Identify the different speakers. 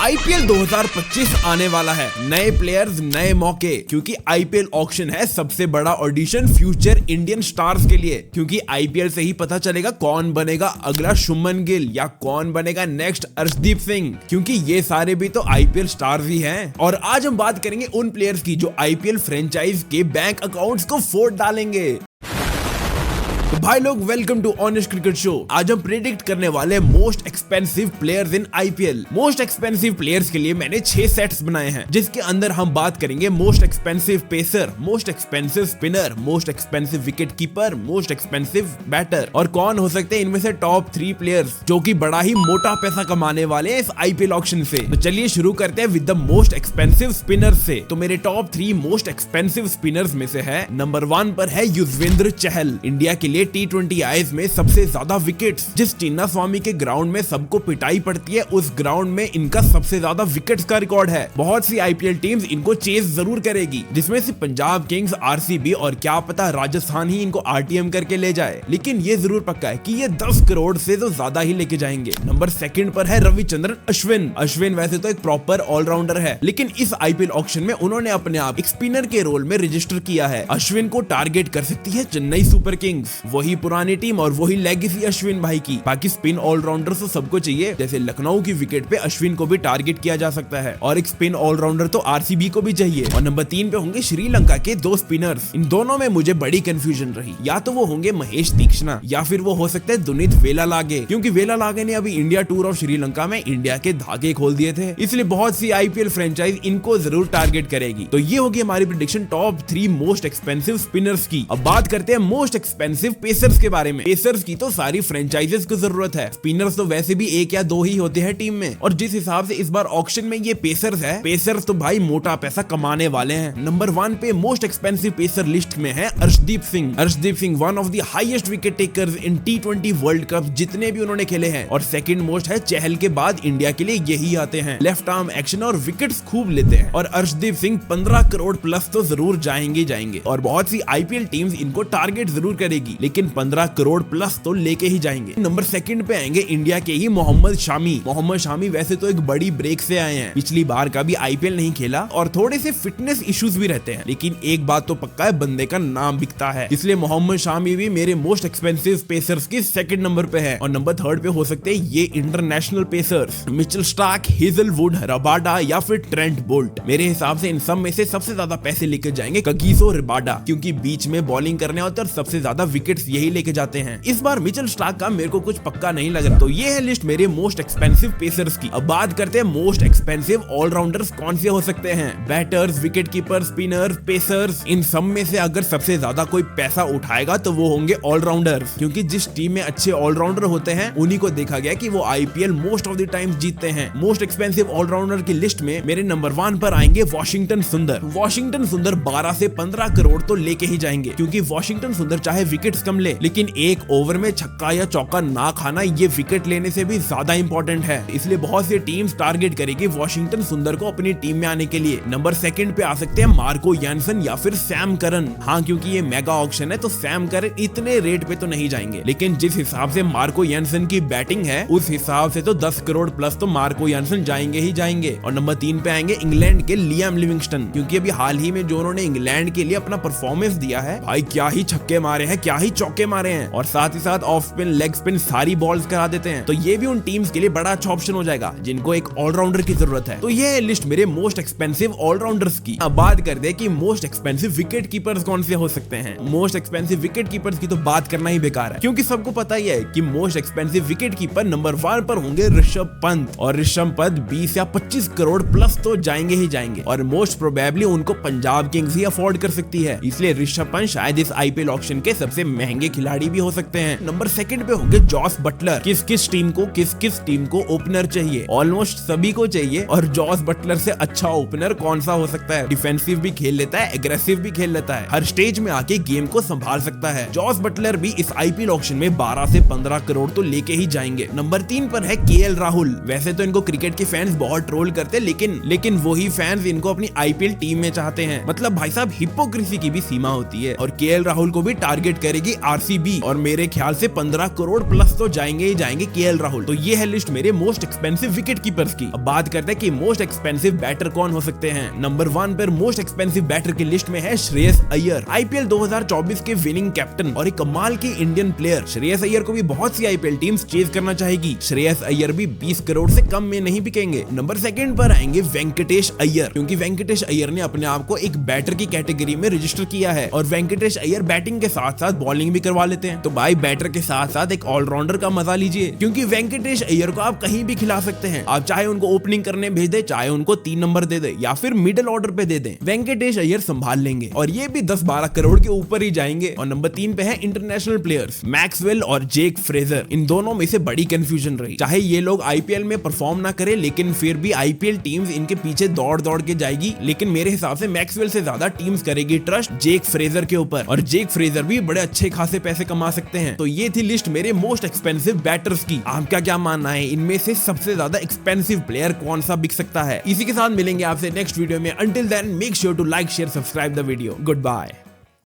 Speaker 1: IPL 2025 आने वाला है। नए प्लेयर्स, नए मौके, क्योंकि आईपीएल ऑक्शन है सबसे बड़ा ऑडिशन फ्यूचर इंडियन स्टार्स के लिए। क्योंकि आईपीएल से ही पता चलेगा कौन बनेगा अगला शुभमन गिल या कौन बनेगा नेक्स्ट अर्शदीप सिंह, क्योंकि ये सारे भी तो आईपीएल स्टार्स ही हैं। और आज हम बात करेंगे उन प्लेयर्स की जो आईपीएल फ्रेंचाइज के बैंक अकाउंट्स को फोड़ डालेंगे। तो भाई लोग, welcome to honest cricket show. आज हम प्रेडिक्ट करने वाले most expensive players in IPL. Most expensive players के लिए मैंने 6 सेट्स बनाए हैं, जिसके अंदर हम बात करेंगे most expensive pacer, most expensive spinner, most expensive wicket keeper, most expensive batter और कौन हो सकते हैं इनमें से टॉप 3 प्लेयर्स जो कि बड़ा ही मोटा पैसा कमाने वाले हैं इस आईपीएल ऑक्शन से। तो चलिए शुरू करते हैं with the most expensive spinner से। तो मेरे टॉप 3 मोस्ट एक्सपेंसिव स्पिनर्स में से है, नंबर 1 पर है युजवेंद्र चहल। इंडिया के लिए T20 आईज में सबसे ज्यादा विकेट्स, जिस चिन्नास्वामी के ग्राउंड में सबको पिटाई पड़ती है उस ग्राउंड में इनका सबसे ज्यादा विकेट्स का रिकॉर्ड है। बहुत सी आईपीएल टीम्स इनको चेस जरूर करेगी, जिसमें से पंजाब किंग्स, आरसीबी और क्या पता राजस्थान ही इनको आरटीएम करके ले जाए। लेकिन ये जरूर पक्का है कि ये 10 करोड़ से तो ज्यादा ही लेके जाएंगे। नंबर 2 पर है रविचंद्रन अश्विन। अश्विन वैसे तो एक प्रॉपर ऑलराउंडर है, लेकिन इस आईपीएल ऑक्शन में उन्होंने अपने आप एक स्पिनर के रोल में रजिस्टर किया है। अश्विन को टारगेट कर सकती है चेन्नई सुपर किंग्स, वही पुरानी टीम और वही लेगेसी अश्विन भाई की। बाकी स्पिन ऑलराउंडर तो सबको चाहिए, जैसे लखनऊ की विकेट पे अश्विन को भी टारगेट किया जा सकता है और एक स्पिन ऑलराउंडर तो आरसीबी को भी चाहिए। और नंबर 3 पे होंगे श्रीलंका के 2 स्पिनर्स। इन दोनों में मुझे बड़ी कंफ्यूजन रही, या तो वो होंगे महेश तीक्ष्णा या फिर वो हो सकते हैं दुनित वेलालागे, क्योंकि वेलालागे ने अभी इंडिया टूर ऑफ श्रीलंका में इंडिया के धागे खोल दिए थे, इसलिए बहुत सी आईपीएल फ्रेंचाइज इनको जरूर टारगेट करेगी। तो ये होगी हमारी prediction top 3 most expensive spinners की। अब बात करते हैं मोस्ट एक्सपेंसिव पेसर्स के बारे में। पेसर्स की तो सारी फ्रेंचाइजेस को जरूरत है, स्पिनर्स तो वैसे भी 1 या 2 ही होते हैं टीम में, और जिस हिसाब से इस बार ऑक्शन में ये पेसर्स है, पेसर्स तो भाई मोटा पैसा कमाने वाले हैं। नंबर 1 पे मोस्ट एक्सपेंसिव पेसर लिस्ट में है Arshdeep Singh. Arshdeep Singh one of the highest wicket takers in T20 world cup जितने भी उन्होंने खेले हैं, और सेकंड मोस्ट है चहल के बाद इंडिया के लिए यही आते हैं। लेफ्ट आर्म एक्शन और विकेट्स खूब लेते हैं, और अर्शदीप सिंह 15 करोड़ प्लस तो जरूर जाएंगे। और बहुत सी आईपीएल टीम्स इनको टारगेट जरूर करेगी, लेकिन 15 करोड़ प्लस तो लेके ही जाएंगे। नंबर 2 पे आएंगे इंडिया के ही मोहम्मद शामी। मोहम्मद शामी वैसे तो एक बड़ी ब्रेक से आए हैं, पिछली बार का भी आईपीएल नहीं खेला और थोड़े से फिटनेस इश्यूज भी रहते हैं, लेकिन एक बात तो पक्का है, बंदे का नाम बिकता है, इसलिए मोहम्मद शामी भी मेरे मोस्ट एक्सपेंसिव पेसर्स के 2nd नंबर पे है। और नंबर 3 पे हो सकते हैं ये international pacers, Mitchell Starc, Hazlewood, Rabada या फिर ट्रेंट बोल्ट। मेरे हिसाब से इन सब में से सबसे ज्यादा पैसे लेके जाएंगे कगिसो रबाडा, क्योंकि बीच में बॉलिंग करने होते और सबसे ज्यादा विकेट्स यही लेके जाते हैं। इस बार मिचेल स्टार्क का मेरे को कुछ पक्का नहीं लग रहा। तो ये है लिस्ट मेरे मोस्ट एक्सपेंसिव पेसर्स की। अब बात करते हैं मोस्ट एक्सपेंसिव ऑलराउंडर्स कौन से हो सकते हैं। Batters, wicket keeper, spinners, pacers, इन सब में से अगर सबसे ज्यादा कोई पैसा उठाएगा तो वो होंगे ऑलराउंडर्स, क्योंकि जिस टीम में अच्छे ऑलराउंडर होते हैं उन्हीं को देखा गया कि वो IPL most of the times जीतते हैं। मोस्ट एक्सपेंसिव ऑलराउंडर की लिस्ट में मेरे नंबर 1 पर आएंगे वॉशिंगटन सुंदर। वॉशिंगटन सुंदर 12 से 15 करोड़ तो लेके ही जाएंगे, क्योंकि वॉशिंगटन सुंदर चाहे विकेट्स कम ले, लेकिन एक ओवर में छक्का या चौका ना खाना ये विकेट लेने से भी ज्यादा इंपॉर्टेंट है, इसलिए बहुत सी टीम्स टारगेट करेगी वॉशिंगटन सुंदर को अपनी टीम में आने के लिए। नंबर 2 पे आ सकते हैं मार्को यानसन या फिर सैम करन। हाँ, क्योंकि ये मेगा ऑक्शन है तो सैम करन इतने रेट पे तो नहीं जाएंगे, लेकिन जिस हिसाब से मार्को यानसन की बैटिंग है उस हिसाब से तो 10 करोड़ प्लस तो मार्को यानसन जाएंगे ही जाएंगे। और नंबर 3 पे आएंगे इंग्लैंड के लियाम लिविंगस्टन, क्योंकि अभी हाल ही में जो उन्होंने इंग्लैंड के लिए अपना परफॉर्मेंस दिया है, भाई क्या ही छक्के मारे हैं, क्या ही चौके मारे हैं, और साथ ही साथ ऑफ स्पिन, लेग स्पिन सारी बॉल्स करा देते हैं। तो ये भी उन टीम्स के लिए बड़ा अच्छा ऑप्शन हो जाएगा जिनको एक ऑलराउंडर की जरूरत है। तो ये है लिस्ट मेरे मोस्ट एक्सपेंसिव ऑलराउंडर्स की। अब बात कर दे कि मोस्ट एक्सपेंसिव विकेट कीपर्स कौन से हो सकते हैं। मोस्ट एक्सपेंसिव विकेट कीपर्स की तो बात करना ही बेकार है, क्योंकि सबको पता ही है कि most expensive wicket keeper number 1 पर होंगे ऋषभ पंत, और ऋषभ पंत 20 या 25 करोड़ प्लस तो जाएंगे ही जाएंगे, और मोस्ट प्रोबेबली उनको पंजाब किंग्स ही अफोर्ड कर सकती है, इसलिए ऋषभ पंत शायद इस आईपीएल ऑक्शन के सबसे महंगे खिलाड़ी भी हो सकते हैं। नंबर 2 पे होंगे जॉस बटलर। किस किस टीम को ओपनर चाहिए? ऑलमोस्ट सभी को चाहिए, और जॉस बटलर से अच्छा ओपनर कौन सा हो सकता है। डिफेंसिव भी खेल लेता है, एग्रेसिव भी खेल लेता है, हर स्टेज में आके गेम को संभाल सकता है। जॉस बटलर भी इस आईपीएल ऑक्शन में 12 से 15 करोड़ तो लेके ही जाएंगे। नंबर 3 पर है केएल राहुल। वैसे तो इनको क्रिकेट के फैंस बहुत ट्रोल करते हैं, लेकिन वही फैंस इनको अपनी आईपीएल टीम में चाहते हैं। मतलब भाई साहब, हिपोक्रेसी की भी सीमा होती है, और केएल राहुल को भी टारगेट करेगी आरसीबी और मेरे ख्याल से 15 करोड़ प्लस तो जाएंगे ही जाएंगे केएल राहुल। तो ये है लिस्ट मेरे मोस्ट एक्सपेंसिव विकेट कीपर्स की। अब बात करते हैं कि मोस्ट एक्सपेंसिव बैटर कौन हो सकते हैं। नंबर 1 पर मोस्ट एक्सपेंसिव बैटर की लिस्ट में है श्रेयस अय्यर, आईपीएल 2024 के विनिंग कैप्टन और एक कमाल की इंडियन प्लेयर। श्रेयस अय्यर को भी बहुत सी आईपीएल टीम्स चेज करना चाहेगी। श्रेयस अय्यर भी 20 करोड़ से कम में नहीं बिकेंगे। नंबर 2 पर आएंगे वेंकटेश अय्यर, क्योंकि वेंकटेश अय्यर ने अपने आप को एक बैटर की कैटेगरी में रजिस्टर किया है और वेंकटेश अय्यर बैटिंग के साथ साथ बॉलिंग भी करवा लेते हैं। तो भाई बैटर के साथ साथ एक ऑलराउंडर का मजा लीजिए, क्योंकि वेंकटेश अय्यर को आप कहीं भी खिला सकते हैं। आप चाहे उनको ओपनिंग करने भेज दे, चाहे उनको 3 नंबर दे दे या फिर मिडिल ऑर्डर पे दे दें, वेंकटेश अय्यर संभाल लेंगे और ये भी 10-12 करोड़ के ऊपर ही जाएंगे। और नंबर 3 पे है इंटरनेशनल प्लेयर्स मैक्सवेल और जेक फ्रेजर। इन दोनों में से बड़ी कंफ्यूजन रही। चाहे ये लोग आईपीएल में परफॉर्म ना करें, लेकिन फिर भी आईपीएल टीम्स इनके पीछे दौड़ दौड़ के जाएगी। लेकिन मेरे हिसाब से मैक्सवेल से ज्यादा टीम्स करेगी ट्रस्ट जेक फ्रेजर के ऊपर, और जेक फ्रेजर भी बड़े अच्छे खासे पैसे कमा सकते हैं। तो ये थी लिस्ट मेरे मोस्ट एक्सपेंसिव बैटर्स की। आपका क्या मानना है, इनमें से सबसे ज्यादा एक्सपेंसिव प्लेयर कौन सा बिक सकता है? इसी के साथ मिलेंगे आपसे नेक्स्ट वीडियो में। Until then make sure to like share subscribe the video. Good bye.